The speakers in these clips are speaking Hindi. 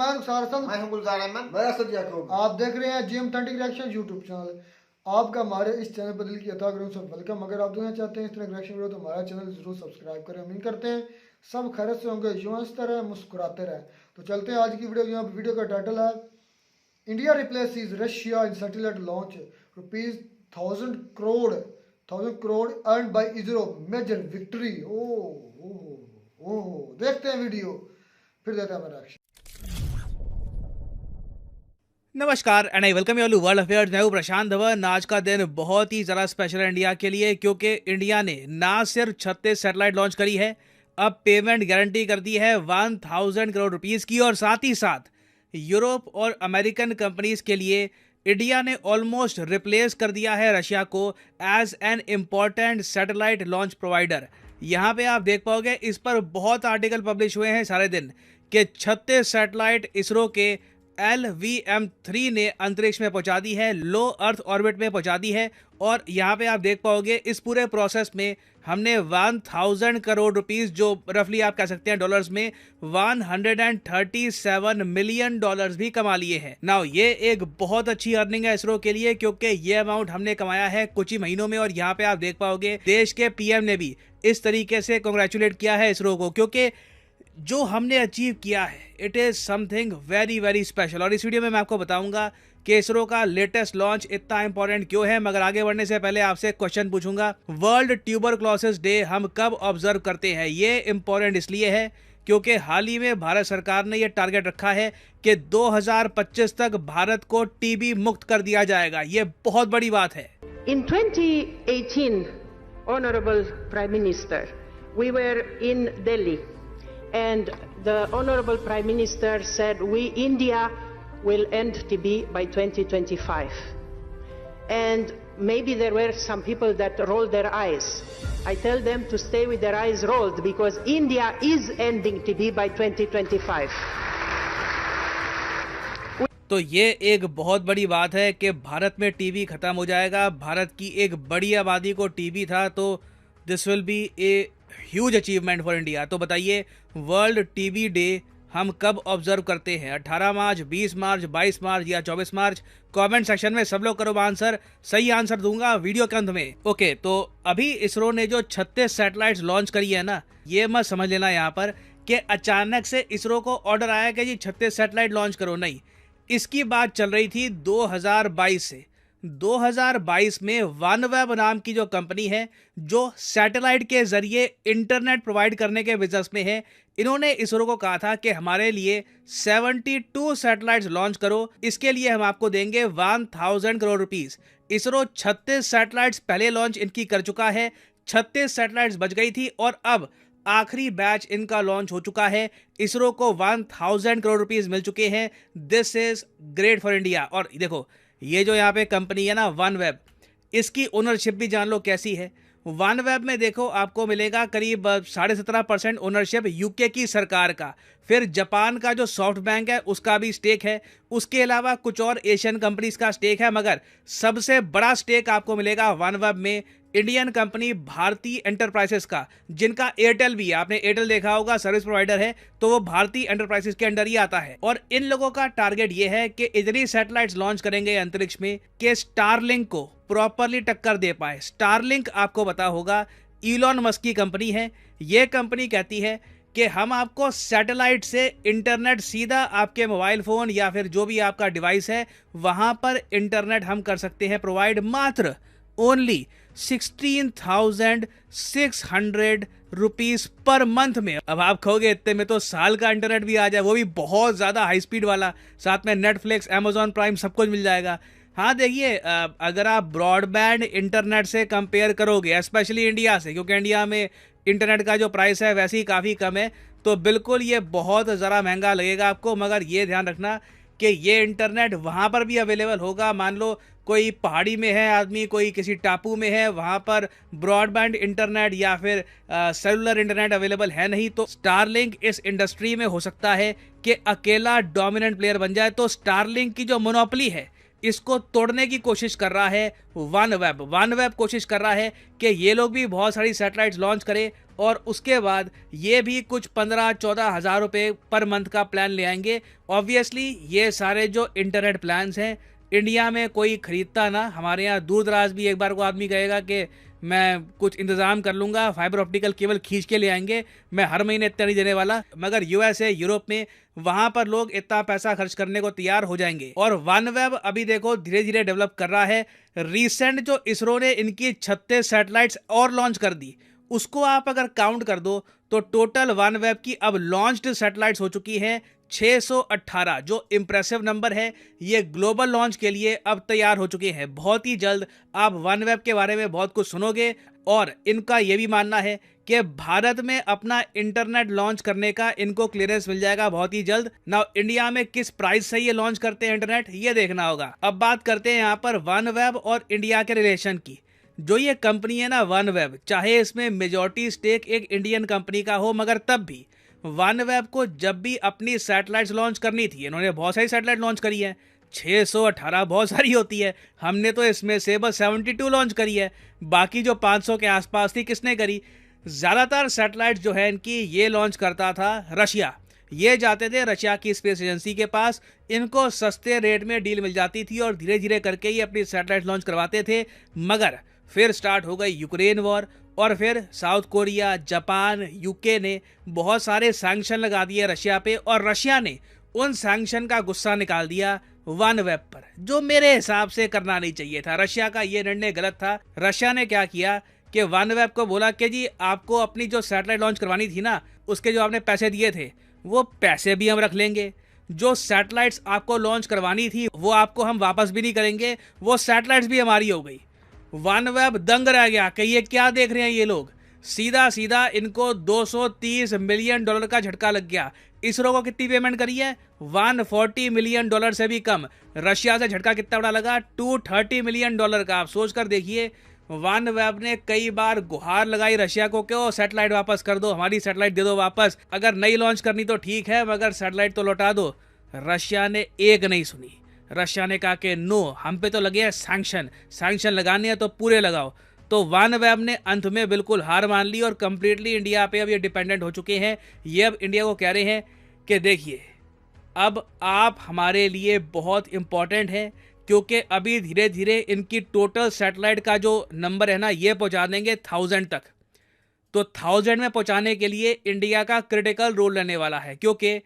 मैं रुखसार हसन, मैं हूं गुलजार अहमद। मैं असद याकूब। आप देख रहे हैं gym authentic reaction YouTube channel. आपका हमारे इस चैनल पर दिल की अता करूँ सब वेलकम। अगर आप देखना चाहते हैं इस तरह रिएक्शन वीडियो तो हमारा चैनल जरूर सब्सक्राइब करें। उम्मीद करते हैं सब खैरियत से होंगे, यूं हंसते रहें मुस्कुराते रहें। तो चलते हैं आज की वीडियो। यहाँ वीडियो का टाइटल है India replaces Russia in satellite launch, rupees 1000 crore earn by ISRO, major victory. Oh देखते हैं वीडियो, फिर देते हैं हमारा रिएक्शन। नमस्कार and I welcome you all to world affairs. मैं हूं प्रशांत धवन। आज का दिन बहुत ही ज़रा स्पेशल है इंडिया के लिए, क्योंकि इंडिया ने ना सिर्फ 36 सैटेलाइट लॉन्च करी है, अब पेमेंट गारंटी कर दी है 1000 करोड़ रुपीस की। और साथ ही साथ यूरोप और अमेरिकन कंपनीज के लिए इंडिया ने ऑलमोस्ट रिप्लेस कर दिया है रशिया को as an important satellite launch provider. यहाँ पे आप देख पाओगे, इस पर बहुत आर्टिकल पब्लिश हुए हैं सारे दिन कि 36 सैटेलाइट इसरो के LVM-3 ने अंतरिक्ष में पहुंचा दी है, लो अर्थ ऑर्बिट में पहुंचा दी है। और यहाँ पे आप देख पाओगे इस पूरे प्रोसेस में हमने 1000 करोड़ रुपीस, जो रफली आप कह सकते हैं डॉलर्स में 137 मिलियन डॉलर्स भी कमा लिए हैं। नाउ ये एक बहुत अच्छी अर्निंग है इसरो के लिए, क्योंकि ये अमाउंट हमने कमाया है कुछ ही महीनों में। और यहाँ पे आप देख पाओगे देश के PM ने भी इस तरीके से कॉन्ग्रेचुलेट किया है इसरो को, क्योंकि जो हमने अचीव किया है it is something very very special. और इस वीडियो में मैं आपको बताऊंगा कि इसरो का लेटेस्ट लॉन्च इतना इंपॉर्टेंट क्यों है। मगर आगे बढ़ने से पहले आपसे क्वेश्चन पूछूंगा, वर्ल्ड ट्यूबरक्लोसिस डे हम कब ऑब्जर्व करते हैं? ये इंपॉर्टेंट इसलिए है क्योंकि हाल ही में भारत सरकार ने ये टारगेट रखा है कि 2025 तक भारत को TB मुक्त कर दिया जाएगा। ये बहुत बड़ी बात है। In 2018, Honorable Prime Minister, we were in Delhi. And the Honorable Prime Minister said, India will end TB by 2025. And maybe there were some people that rolled their eyes. I tell them to stay with their eyes rolled, because India is ending TB by 2025. तो ये एक बहुत बड़ी बात है कि भारत में TB खत्म हो जाएगा। भारत की एक बड़ी आबादी को TB था, तो this will be a huge achievement for India. तो बताइए वर्ल्ड TB डे हम कब ऑब्जर्व करते हैं? 18 मार्च, 20 मार्च, 22 मार्च या 24 मार्च? कमेंट सेक्शन में सब लोग करो आंसर। सही आंसर दूंगा वीडियो के अंत में। ओके, तो अभी इसरो ने जो 36 सैटेलाइट्स लॉन्च करी है ना, ये मत समझ लेना यहाँ पर कि अचानक से इसरो को ऑर्डर आया कि जी 36 सैटेलाइट लॉन्च करो। नहीं, इसकी बात चल रही थी 2022 से। 2022 में वनवेब नाम की जो कंपनी है, जो सैटेलाइट के जरिए इंटरनेट प्रोवाइड करने के बिजनेस में है, इन्होंने इसरो को कहा था कि हमारे लिए 72 सैटेलाइट्स लॉन्च करो, इसके लिए हम आपको देंगे 1000 करोड़ रुपीस। इसरो 36 सैटेलाइट्स पहले लॉन्च इनकी कर चुका है, 36 सैटेलाइट्स बच गई थी और अब आखिरी बैच इनका लॉन्च हो चुका है। इसरो को 1000 करोड़ रुपीस मिल चुके हैं। This is great for India. और देखो, ये जो यहाँ पे कंपनी है ना वनवेब, इसकी ओनरशिप भी जान लो कैसी है। वनवेब में देखो आपको मिलेगा करीब 17.5% ओनरशिप यूके की सरकार का। फिर जापान का जो सॉफ्ट बैंक है उसका भी स्टेक है। उसके अलावा कुछ और एशियन कंपनीज का स्टेक है, मगर सबसे बड़ा स्टेक आपको मिलेगा वनवेब में इंडियन कंपनी भारती एंटरप्राइजेस का, जिनका एयरटेल भी है। आपने एयरटेल देखा होगा, सर्विस प्रोवाइडर है, तो वो भारती एंटरप्राइजेस के अंडर ही आता है। और इन लोगों का टारगेट ये है कि इतनी सैटेलाइट्स लॉन्च करेंगे अंतरिक्ष में कि स्टारलिंक को प्रॉपरली टक्कर दे पाए। स्टारलिंक आपको पता होगा इलॉन मस्क की कंपनी है। ये कंपनी कहती है कि हम आपको सैटेलाइट से इंटरनेट सीधा आपके मोबाइल फोन या फिर जो भी आपका डिवाइस है वहां पर इंटरनेट हम कर सकते हैं प्रोवाइड, मात्र ओनली 16,600 रुपीस पर मंथ में। अब आप कहोगे इतने में तो साल का इंटरनेट भी आ जाए, वो भी बहुत ज़्यादा हाई स्पीड वाला, साथ में नेटफ्लिक्स, अमेजॉन प्राइम सब कुछ मिल जाएगा। हाँ देखिए, अगर आप ब्रॉडबैंड इंटरनेट से कंपेयर करोगे, स्पेशली इंडिया से, क्योंकि इंडिया में इंटरनेट का जो प्राइस है वैसे ही काफ़ी कम है, तो बिल्कुल ये बहुत ज़रा महंगा लगेगा आपको। मगर ये ध्यान रखना कि ये इंटरनेट वहाँ पर भी अवेलेबल होगा। मान लो कोई पहाड़ी में है आदमी, कोई किसी टापू में है, वहाँ पर ब्रॉडबैंड इंटरनेट या फिर सेलुलर इंटरनेट अवेलेबल है नहीं, तो स्टारलिंक इस इंडस्ट्री में हो सकता है कि अकेला डोमिनेंट प्लेयर बन जाए। तो स्टारलिंक की जो मोनोपोली है इसको तोड़ने की कोशिश कर रहा है वन वेब कोशिश कर रहा है कि ये लोग भी बहुत सारी सैटेलाइट्स लॉन्च करें और उसके बाद ये भी कुछ 15-14 हज़ार रुपये पर मंथ का प्लान ले आएंगे। ऑब्वियसली ये सारे जो इंटरनेट प्लान्स हैं इंडिया में कोई खरीदता ना, हमारे यहाँ दूर दराज भी एक बार को आदमी कहेगा कि मैं कुछ इंतज़ाम कर लूँगा, फाइबर ऑप्टिकल केबल खींच के ले आएंगे, मैं हर महीने इतना नहीं देने वाला। मगर यूएसए, यूरोप में, वहाँ पर लोग इतना पैसा खर्च करने को तैयार हो जाएंगे। और वन वेब अभी देखो धीरे धीरे डेवलप कर रहा है। रिसेंट जो इसरो ने इनकी 36 सैटेलाइट्स और लॉन्च कर दी, उसको आप अगर काउंट कर दो तो टोटल वन वेब की अब लॉन्च्ड सैटेलाइट्स हो चुकी हैं 618, जो इम्प्रेसिव नंबर है। ये ग्लोबल लॉन्च के लिए अब तैयार हो चुके हैं। बहुत ही जल्द आप वन वेब के बारे में बहुत कुछ सुनोगे और इनका ये भी मानना है कि भारत में अपना इंटरनेट लॉन्च करने का इनको क्लियरेंस मिल जाएगा बहुत ही जल्द। नाउ इंडिया में किस प्राइस से ये लॉन्च करते हैं इंटरनेट, ये देखना होगा। अब बात करते हैं यहाँ पर वन वेब और इंडिया के रिलेशन की। जो ये कंपनी है ना वन वेब, चाहे इसमें मेजॉरिटी स्टेक एक इंडियन कंपनी का हो, मगर तब भी वन वेब को जब भी अपनी सैटेलाइट्स लॉन्च करनी थी, इन्होंने बहुत सारी सैटेलाइट लॉन्च करी है। 618 बहुत सारी होती है, हमने तो इसमें से बस 72 लॉन्च करी है। बाकी जो 500 के आसपास थी किसने करी? ज़्यादातर सैटेलाइट जो है इनकी ये लॉन्च करता था रशिया। ये जाते थे रशिया की स्पेस एजेंसी के पास, इनको सस्ते रेट में डील मिल जाती थी और धीरे धीरे करके ये अपनी सैटेलाइट लॉन्च करवाते थे। मगर फिर स्टार्ट हो गई यूक्रेन वॉर और फिर साउथ कोरिया, जापान, यूके ने बहुत सारे सैंक्शन लगा दिए रशिया पे और रशिया ने उन सैंक्शन का गुस्सा निकाल दिया वन वेब पर, जो मेरे हिसाब से करना नहीं चाहिए था। रशिया का ये निर्णय गलत था। रशिया ने क्या किया कि वन वेब को बोला कि जी आपको अपनी जो सैटेलाइट लॉन्च करवानी थी ना, उसके जो आपने पैसे दिए थे वो पैसे भी हम रख लेंगे। जो सैटेलाइट्स आपको लॉन्च करवानी थी वो आपको हम वापस भी नहीं करेंगे, वो सैटेलाइट्स भी हमारी हो गई। वन वेब दंग रह गया कि ये क्या देख रहे हैं ये लोग। सीधा सीधा इनको $230 मिलियन का झटका लग गया। इसरो को कितनी पेमेंट करी है? $140 मिलियन से भी कम। रशिया से झटका कितना बड़ा लगा? $230 मिलियन का। आप सोच कर देखिए, वन वेब ने कई बार गुहार लगाई रशिया को कि ओ सैटेलाइट वापस कर दो, हमारी सैटेलाइट दे दो वापस, अगर नई लॉन्च करनी तो ठीक है मगर सैटेलाइट तो लौटा दो। रशिया ने एक नहीं सुनी। रशिया ने कहा कि नो, हम पे तो लगे हैं सैंक्शन लगाने हैं तो पूरे लगाओ। तो वन वेब ने अंत में बिल्कुल हार मान ली और कंप्लीटली इंडिया पे अब ये डिपेंडेंट हो चुके हैं। ये अब इंडिया को कह रहे हैं कि देखिए अब आप हमारे लिए बहुत इम्पॉर्टेंट हैं, क्योंकि अभी धीरे धीरे इनकी टोटल सैटेलाइट का जो नंबर है ना ये पहुंचा देंगे 1000 तक। तो 1000 में पहुंचाने के लिए इंडिया का क्रिटिकल रोल रहने वाला है, क्योंकि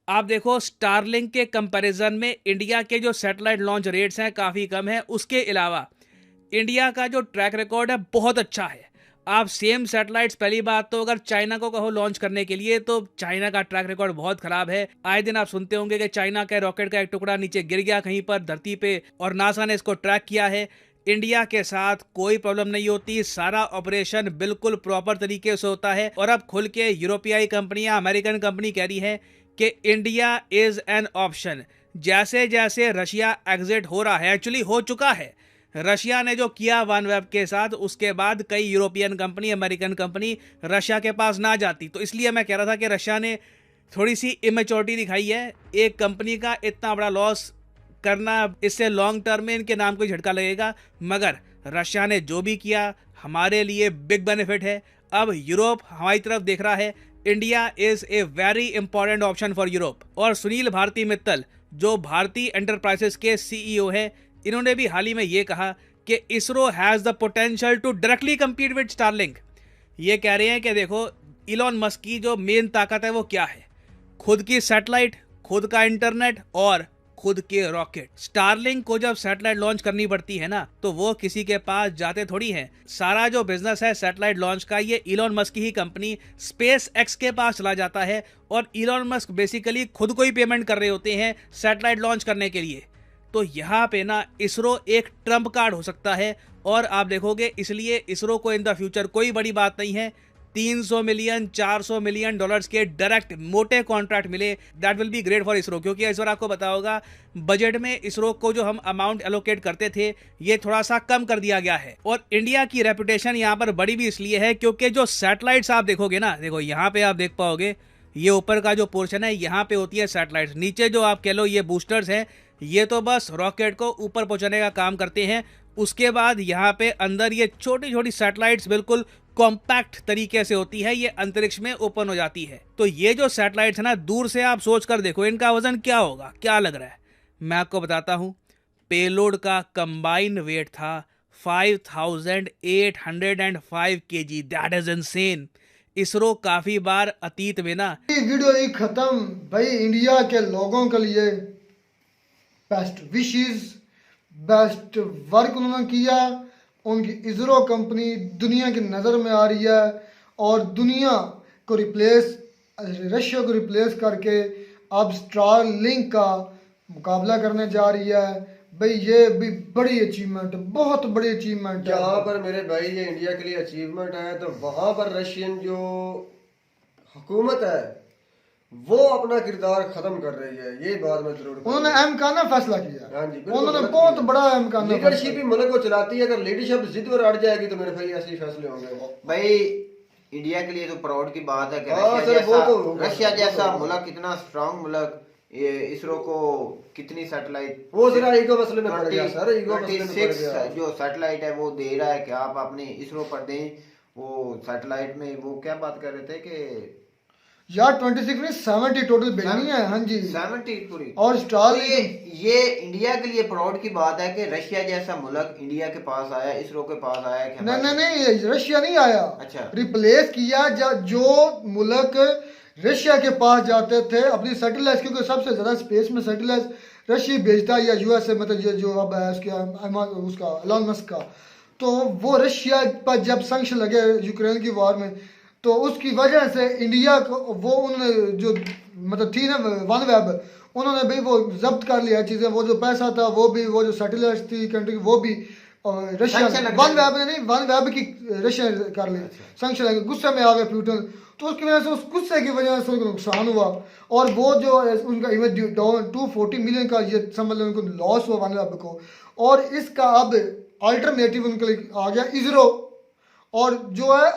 आप देखो स्टारलिंक के कंपैरिजन में इंडिया के जो सैटेलाइट लॉन्च रेट्स हैं काफ़ी कम है। उसके अलावा इंडिया का जो ट्रैक रिकॉर्ड है बहुत अच्छा है। आप सेम सैटेलाइट्स, पहली बात तो अगर चाइना को कहो लॉन्च करने के लिए तो चाइना का ट्रैक रिकॉर्ड बहुत खराब है। आए दिन आप सुनते होंगे कि चाइना के रॉकेट का एक टुकड़ा नीचे गिर गया कहीं पर धरती पे और नासा ने इसको ट्रैक किया है। इंडिया के साथ कोई प्रॉब्लम नहीं होती, सारा ऑपरेशन बिल्कुल प्रॉपर तरीके से होता है। और अब खुल के यूरोपियाई कंपनियां, अमेरिकन कंपनी कह रही है कि इंडिया इज एन ऑप्शन। जैसे जैसे रशिया एग्जिट हो रहा है, एक्चुअली हो चुका है, रशिया ने जो किया वन वेब के साथ, उसके बाद कई European company, American company Russia के पास ना जाती। तो इसलिए मैं कह रहा था कि रशिया ने थोड़ी सी इमेच्योरिटी दिखाई है। एक कंपनी का इतना बड़ा लॉस करना, इससे लॉन्ग टर्म में इनके नाम को झटका लगेगा। मगर रशिया ने जो भी किया हमारे लिए बिग बेनिफिट है। अब यूरोप हमारी तरफ देख रहा है। India is a very important option for Europe. और सुनील भारती मित्तल जो भारती एंटरप्राइजेस के सीईओ हैं, इन्होंने भी हाल ही में ये कहा कि ISRO has the potential to directly compete with Starlink. ये कह रहे हैं कि देखो इलॉन मस्क की जो मेन ताकत है वो क्या है? खुद की सैटेलाइट, खुद का इंटरनेट और खुद के रॉकेट। स्टारलिंक को जब सैटेलाइट लॉन्च करनी पड़ती है ना, तो वो किसी के पास जाते थोड़ी हैं। सारा जो बिजनेस है सैटेलाइट लॉन्च का, ये इलॉन मस्क की ही कंपनी स्पेस एक्स के पास चला जाता है और इलॉन मस्क बेसिकली खुद को ही पेमेंट कर रहे होते हैं सैटेलाइट लॉन्च करने के लिए। तो यहाँ पे ना इसरो एक ट्रम्प कार्ड हो सकता है और आप देखोगे, इसलिए इसरो को इन द फ्यूचर कोई बड़ी बात नहीं है 300 मिलियन, 400 मिलियन डॉलर्स के डायरेक्ट मोटे कॉन्ट्रैक्ट मिले, that will be great for ISRO. क्योंकि इस बार आपको पता होगा बजट में इसरो को जो हम अमाउंट एलोकेट करते थे ये थोड़ा सा कम कर दिया गया है। और इंडिया की रेपुटेशन यहाँ पर बड़ी भी इसलिए है क्योंकि जो सैटेलाइट्स आप देखोगे ना, देखो यहाँ पे आप देख पाओगे, ये ऊपर का जो पोर्शन है यहाँ पे होती है सैटेलाइट्स, नीचे जो आप कह लो ये बूस्टर्स हैं, ये तो बस रॉकेट को ऊपर पहुंचाने का काम करते हैं। उसके बाद यहाँ पे अंदर ये छोटी छोटी सैटेलाइट्स बिल्कुल कॉम्पैक्ट तरीके से होती है, ये अंतरिक्ष में ओपन हो जाती है। तो ये जो सैटेलाइट्स है ना, दूर से आप सोच कर देखो इनका वजन क्या होगा, क्या लग रहा है। मैं आपको बताता हूँ, पेलोड का कंबाइन वेट था 5805 kg। That is insane. ISRO काफी बार अतीत में ना ये वीडियो ही खत्म भाई। इंडिया के लोगों के लिए बेस्ट विशेस, बेस्ट वर्क उन्होंने किया। उनकी इसरो कंपनी दुनिया की नज़र में आ रही है और दुनिया को रिप्लेस, रशिया को रिप्लेस करके अब स्टार लिंक का मुकाबला करने जा रही है। भाई ये भी बड़ी अचीवमेंट, बहुत बड़ी अचीवमेंट है। जहाँ पर मेरे भाई ये इंडिया के लिए अचीवमेंट है, तो वहाँ पर रशियन जो हुकूमत है वो अपना किरदार खत्म कर रही है। ये बात मैं जरूर उन्होंने अहमकाना फैसला किया। हाँ जी, बिल्कुल उन्होंने गलत बहुत किया। बड़ा अहमकाना लीडरशिप ही मुल्क को चलाती है। अगर लीडरशिप जिद पर अड़ जाएगी तो मेरे भाई ऐसे ही फैसले होंगे। भाई इंडिया के लिए तो प्राउड की बात है कि हाँ सर, रशिया जैसा मुल्क, इतना स्ट्रांग मुल्क, ये इसरो को कितनी सैटेलाइट, वो जरा ईगो मसले में पड़ गया सर, ईगो मसले में पड़ 26 गया। जो सैटेलाइट है वो दे रहा है कि आप अपने इसरो पर दें। वो सैटेलाइट में वो क्या बात कर रहे थे कि यार 26 में 70 टोटल भेजनी है। हाँ जी 70 पूरी। और स्टार तो ये इंडिया के लिए प्राउड की बात है कि रशिया जैसा मुल्क इंडिया के पास आया, इसरो के पास आया कि नहीं, रशिया नहीं आया। अच्छा। रिप्लेस किया जो मुल्क रशिया के पास जाते थे अपनी सैटेलाइट, क्योंकि सबसे ज्यादा स्पेस में सैटेलाइट रशिया भेजता है या यूएसए, मतलब ये जो अब है उसका एलन मस्क का। तो वो रशिया पर जब संक्शन लगे यूक्रेन की वॉर में, तो उसकी वजह से इंडिया को वो उन जो मतलब थी ना वन वेब, उन्होंने भी वो जब्त कर लिया चीज़ें। वो जो पैसा था वो भी, वो जो सैटेलाइट थी कंट्री वो भी रशिया वन वेब ने नहीं, वन वेब की रशिया कर ली। संक्शन लगे, गुस्से में आ गए पुतिन। तो उसकी वजह से, उस गुस्से की वजह से उनको नुकसान हुआ। और वो जो उनका इवन 240 मिलियन का ये समझ लो उनको लॉस हुआ वन वेब को। और इसका अब अल्टरनेटिव उनके लिए आ गया इसरो। और जो है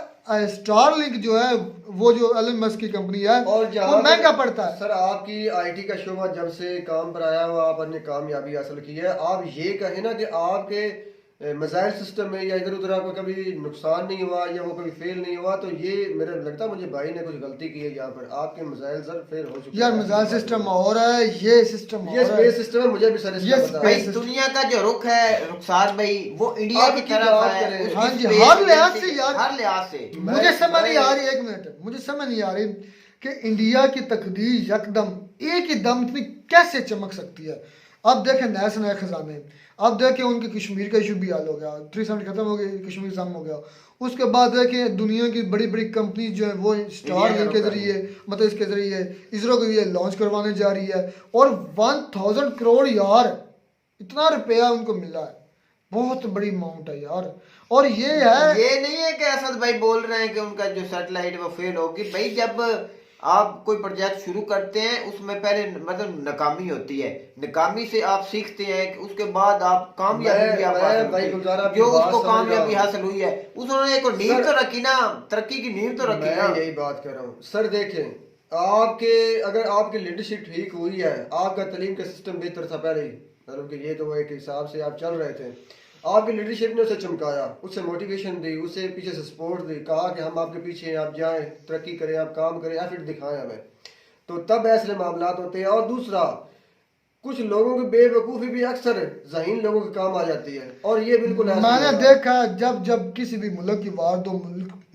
स्टार लिंक जो है वो जो एलन मस्क की कंपनी है, और वो महंगा पड़ता है। सर आपकी आईटी का शोबा जब से काम पर आया हुआ, आपने कामयाबी हासिल की है। आप ये कहें ना कि आपके मिसाइल सिस्टम में या इधर उधर आपको कभी नुकसान नहीं हुआ या वो कभी फेल नहीं हुआ, तो ये मेरा लगता है मुझे भाई ने कुछ गलती की है। यहाँ पर आपके मिसाइल सर फेल हो चुके हैं। यार मिसाइल सिस्टम और है, ये सिस्टम ये स्पेस सिस्टम है, मुझे भी सर इसका पता है। भाई दुनिया का जो रुख है रुखसार भाई, वो इंडिया की तरफ बात है। करें। उसकी हाँ जी, space हर लिहाज agency- से यार, हर लिहाज से मुझे समझ नहीं आ रही, एक मिनट, मुझे समझ नहीं आ रही कि इंडिया की तकदीर यकदम एक ही दम इतनी कैसे चमक सकती है। अब देखें नए से नए खजाने, अब देखें उनके कश्मीर का इशू भी हल हो गया, 370 खत्म हो गया, कश्मीर जम हो गया। उसके बाद देखें दुनिया की बड़ी बड़ी कंपनी जो है वो स्टार लिंक के जरिए, मतलब इसके जरिए इसरो के लिए लॉन्च करवाने जा रही है। और 1000 करोड़ यार, इतना रुपया उनको मिला है, बहुत बड़ी अमाउंट है यार। और ये है, ये नहीं है कि असद भाई बोल रहे हैं कि उनका जो सैटेलाइट वो फेल होगी। भाई जब आप कोई प्रोजेक्ट शुरू करते हैं उसमें पहले मतलब नाकामी होती है, नाकामी से आप सीखते हैं कि उसके बाद आप कामयाबी भी आप हासिल भाई करते गुलजार हैं। आपकी जो बात उसको समझ कामयाबी रहा हूं। हासिल हुई है उन्होंने एक नींव तो रखी ना, तरक्की की नींव तो रखी ना। मैं यही बात कर रहा हूँ सर। देखें आपके, अगर आपकी लीडरशिप ठीक हुई है, आपका तालीम का सिस्टम बेहतर था पहले ही, मतलब कि ये तो वो एक हिसाब से आप चल रहे थे, आपकी लीडरशिप ने उसे चमकाया, उससे मोटिवेशन दी, उसे पीछे से सपोर्ट दी, कहा कि हम आपके पीछे हैं, आप जाएं, तरक्की करें, आप काम करें, एफर्ट दिखाएं हमें, तो तब ऐसे मामला होते हैं। और दूसरा, कुछ लोगों की बेवकूफ़ी भी अक्सर ज़हीन लोगों के काम आ जाती है, और ये बिल्कुल मैंने देखा जब किसी भी मुल्क की वार, दो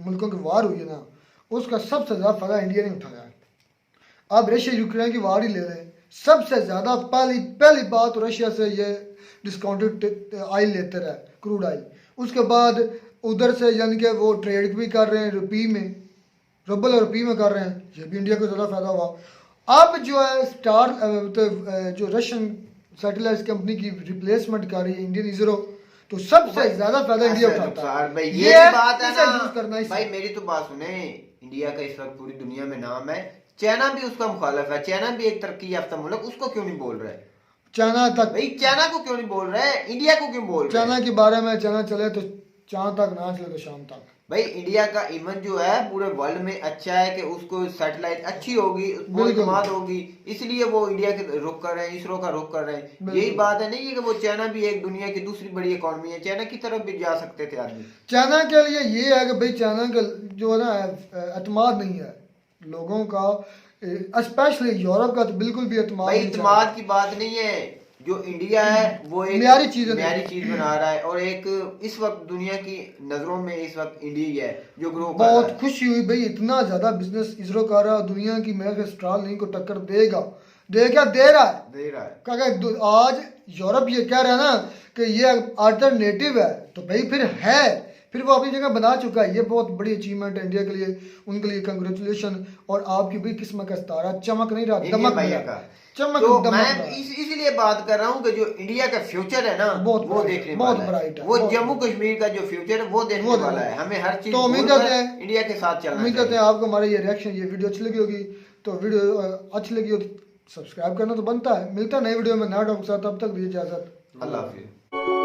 मुल्कों की वार हुई है ना, उसका सबसे ज़्यादा फायदा इंडिया ने उठाया है। अब रशिया यूक्रेन की वार ही ले लें, सबसे ज़्यादा पहली बात तो रशिया से ये डिस्काउंटेड ऑयल लेते रहे, क्रूड ऑयल। उसके बाद उधर से यानी कि वो ट्रेड भी कर रहे हैं रुपये में, रबल और रुपये में कर रहे हैं, ये भी इंडिया को ज़्यादा फायदा हुआ। अब जो है स्टार जो रशियन सैटेलाइट कंपनी की रिप्लेसमेंट कर रही है इंडियन इसरो, तो सबसे ज्यादा फायदा इंडिया उठाता है। भाई ये बात है इसे ना यूज करना भाई, मेरी तो बात सुने, इंडिया का इस वक्त पूरी दुनिया में नाम है। चाइना भी उसका मुखालिफ है, चाइना भी एक तरक्की याफ्ता मुल्क, उसको क्यों नहीं बोल रहे चाइना तक, भाई? चाइना को क्यों नहीं बोल रहे, इंडिया को क्यों बोल रहे? चाइना के बारे में, चाइना चले तो चांद तक, ना चले तो शाम तक। भाई इंडिया का इमेज जो है पूरे वर्ल्ड में अच्छा है कि उसको सैटेलाइट अच्छी होगी, उसको बिल्कुल। इस्तेमाल होगी, इसलिए वो इंडिया के रुख कर रहे हैं, इसरो का रुख कर रहे हैं। बिल्कुल। यही बात है नहीं है कि वो चाइना भी एक दुनिया की दूसरी बड़ी इकोनॉमी है, चाइना की तरफ भी जा सकते थे आदमी। चाइना के लिए ये है कि भाई चाइना का जो है ना एतमाद नहीं है लोगों का, स्पेशली यूरोप का तो बिल्कुल भी एतमाद भाई नहीं इत्मीनान की बात नहीं है, जो इंडिया है वो एक मियारी चीज़ें मियारी चीज बना रहा है, और एक इस वक्त दुनिया की नजरों में इस वक्त इंडिया ही है जो ग्रो कर रहा बहुत है। खुशी हुई भाई, इतना ज्यादा बिजनेस इसरो कर रहा है, दुनिया की मेरे स्टार लिंक को टक्कर देगा, दे क्या दे रहा है। दे रहा है। क्योंकि आज यूरोप ये कह रहा है ना कि ये अल्टरनेटिव है, तो भाई फिर वो अपनी जगह बना चुका है। ये बहुत बड़ी अचीवमेंट है इंडिया के लिए, उनके लिए कंग्रेचुलेशन। और आपकी भी किस्मत का सितारा चमक नहीं रहा, इंडिया दमक भैया रहा। का चमक तो दमक मैं रहा है। इसीलिए बात कर रहा हूँ कि जो इंडिया का फ्यूचर है ना बहुत वो bright देखने है, बहुत वाला है, bright है, वो बहुत जम्मू कश्मीर का जो फ्यूचर है वो देखने वो वाला है। देखने हमें हर चीज तो उम्मीद भूलकर करते हैं- इंडिया के साथ चलना उम्मीद करते चाहिए। हैं आपको हमारा ये रिएक्शन, ये वीडियो अच्छी लगी होगी। तो वीडियो अच्छी लगी हो तो सब्सक्राइब करना तो बनता है। मिलता है नई वीडियो में नया टॉपिक के साथ, तब तक दीजिए इजाजत। अल्लाह हाफिज।